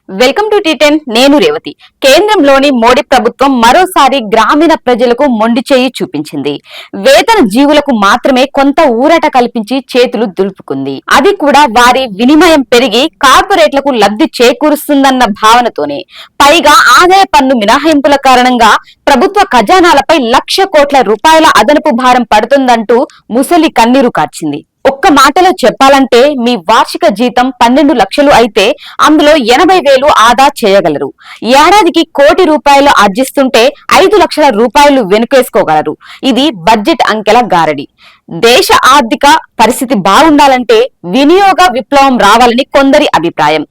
Welcome to టీ10. నేను రేవతి. కేంద్రంలోని మోడీ ప్రభుత్వం మరోసారి గ్రామీణ ప్రజలకు మొండి చేయి చూపించింది. వేతన జీవులకు మాత్రమే కొంత ఊరట కల్పించి చేతులు దులుపుకుంది. అది కూడా వారి వినిమయం పెరిగి కార్పొరేట్లకు లబ్ధి చేకూరుస్తుందన్న భావనతోనే. పైగా ఆదాయ పన్ను మినహాయింపుల కారణంగా ప్రభుత్వ ఖజానాలపై 1,00,000 కోట్ల రూపాయల అదనపు భారం పడుతుందంటూ ముసలి కన్నీరు కార్చింది. ఒక్క మాటలో చెప్పాలంటే మీ వార్షిక జీతం 12 లక్షలు అయితే అందులో 80,000 ఆదా చేయగలరు. ఏడాదికి ₹1,00,00,000 ఆర్జిస్తుంటే 5 లక్షల రూపాయలు వెనుకేసుకోగలరు. ఇది బడ్జెట్ అంకెల గారడి. దేశ ఆర్థిక పరిస్థితి బాగుండాలంటే వినియోగ విప్లవం రావాలని కొందరి అభిప్రాయం.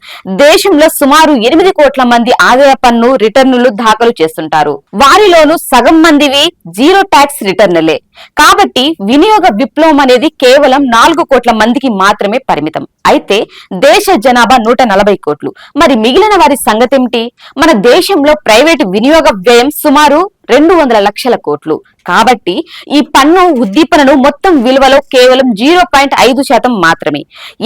దేశంలో సుమారు 8 కోట్ల మంది ఆదాయ పన్ను రిటర్నులు దాఖలు చేస్తుంటారు. వారిలోనూ సగం మందివి జీరో ట్యాక్స్ రిటర్నులే. కాబట్టి వినియోగ విప్లవం అనేది కేవలం 4 కోట్ల మందికి మాత్రమే పరిమితం. అయితే దేశ జనాభా 140 కోట్లు. మరి మిగిలిన వారి సంగతేమిటి? మన దేశంలో ప్రైవేటు వినియోగ వ్యయం సుమారు 200 లక్షల కోట్లు. కాబట్టి ఈ పన్ను ఉద్దీపనను మొత్తం విలువలో కేవలం 0.5% మాత్రమే.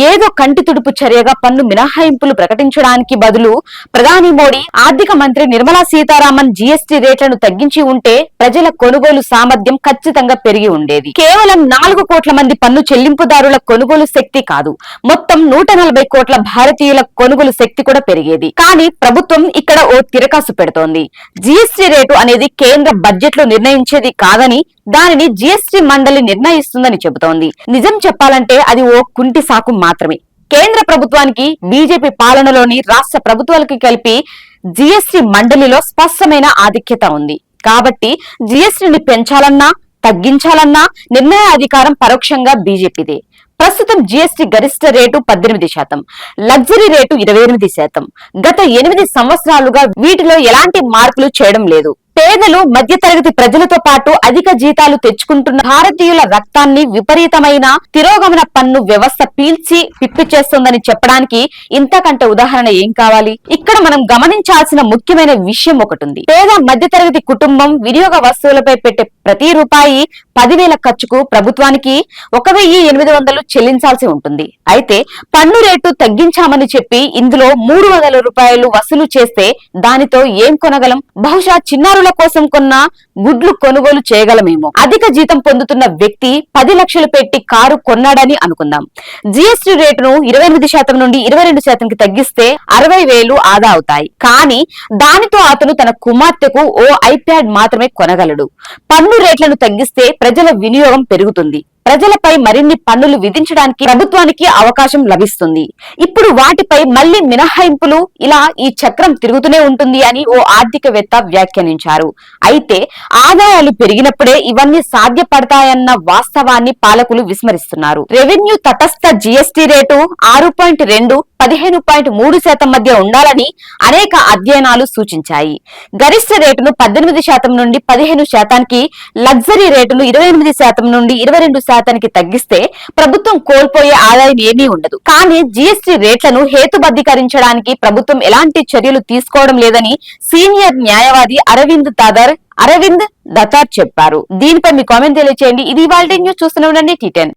ఏదో కంటి తుడుపు చర్యగా పన్ను మినహాయింపులు ప్రకటించడానికి బదులు ప్రధాని మోడీ, ఆర్థిక మంత్రి నిర్మలా సీతారామన్ జీఎస్టీ రేట్లను తగ్గించి ఉంటే ప్రజల కొనుగోలు సామర్థ్యం ఖచ్చితంగా పెరిగి ఉండేది. కేవలం 4 కోట్ల మంది పన్ను చెల్లింపుదారుల కొనుగోలు శక్తి కాదు, మొత్తం 140 కోట్ల భారతీయుల కొనుగోలు శక్తి కూడా పెరిగేది. కానీ ప్రభుత్వం ఇక్కడ ఓ తిరకాసు పెడుతోంది. జీఎస్టీ రేటు అనేది కేంద్ర బడ్జెట్ లో నిర్ణయించేది కాదని, దానిని జీఎస్టీ మండలి నిర్ణయిస్తుందని చెబుతోంది. నిజం చెప్పాలంటే అది ఓ కుంటి సాకు మాత్రమే. కేంద్ర ప్రభుత్వానికి, బీజేపీ పాలనలోని రాష్ట్ర ప్రభుత్వాలకి కలిపి జీఎస్టీ మండలిలో స్పష్టమైన ఆధిక్యత ఉంది. కాబట్టి జీఎస్టీని పెంచాలన్నా తగ్గించాలన్నా నిర్ణయ అధికారం పరోక్షంగా బీజేపీదే. ప్రస్తుతం జీఎస్టీ గరిష్ట రేటు 18%, లగ్జరీ రేటు 28%. గత 8 సంవత్సరాలుగా వీటిలో ఎలాంటి మార్పులు చేయడం లేదు. పేదలు, మధ్యతరగతి ప్రజలతో పాటు అధిక జీతాలు తెచ్చుకుంటున్న భారతీయుల రక్తాన్ని విపరీతమైన తిరోగమన పన్ను వ్యవస్థ పీల్చి పిప్పి చేస్తోందని చెప్పడానికి ఇంతకంటే ఉదాహరణ ఏం కావాలి? ఇక్కడ మనం గమనించాల్సిన ముఖ్యమైన విషయం ఒకటి ఉంది. పేద మధ్యతరగతి కుటుంబం వినియోగ వస్తువులపై పెట్టే ప్రతి రూపాయి 10,000 ఖర్చుకు ప్రభుత్వానికి 1,800 చెల్లించాల్సి ఉంటుంది. అయితే పన్ను రేటు తగ్గించామని చెప్పి ఇందులో ₹300 వసూలు చేస్తే దానితో ఏం కొనగలం? బహుశా చిన్నారుల కోసం కొన్న గుడ్లు కొనుగోలు చేయగలమేమో. అధిక జీతం పొందుతున్న వ్యక్తి 10 లక్షలు పెట్టి కారు కొన్నాడని అనుకుందాం. జీఎస్టీ రేటును 28% నుండి 22% తగ్గిస్తే 60,000 ఆదా అవుతాయి. కానీ దానితో అతను తన కుమార్తెకు ఓ ఐప్యాడ్ మాత్రమే కొనగలడు. పన్ను రేట్లను తగ్గిస్తే ప్రజల వినియోగం పెరుగుతుంది. ప్రజలపై మరిన్ని పన్నులు విధించడానికి ప్రభుత్వానికి అవకాశం లభిస్తుంది. ఇప్పుడు వాటిపై మళ్లీ మినహాయింపులు, ఇలా ఈ చక్రం తిరుగుతూనే ఉంటుంది అని ఓ ఆర్థికవేత్త వ్యాఖ్యానించారు. అయితే ఆదాయాలు పెరిగినప్పుడే ఇవన్నీ సాధ్యపడతాయన్న వాస్తవాన్ని పాలకులు విస్మరిస్తున్నారు. రెవెన్యూ తటస్థ జీఎస్టీ రేటు 6.2, 15.3% మధ్య ఉండాలని అనేక అధ్యయనాలు సూచించాయి. గరిష్ట రేటును 18% నుండి 15%కి, లగ్జరీ రేటును 28% నుండి 22%కి తగ్గిస్తే ప్రభుత్వం కోల్పోయే ఆదాయం ఏమీ ఉండదు. కానీ జీఎస్టీ రేట్లను హేతుబద్ధీకరించడానికి ప్రభుత్వం ఎలాంటి చర్యలు తీసుకోవడం లేదని సీనియర్ న్యాయవాది అరవింద్ దతార్ చెప్పారు. దీనిపై మీ కామెంట్ తెలియచేయండి. ఇది ఇవాల్టి న్యూస్. చూస్తూనే ఉండండి టీ10.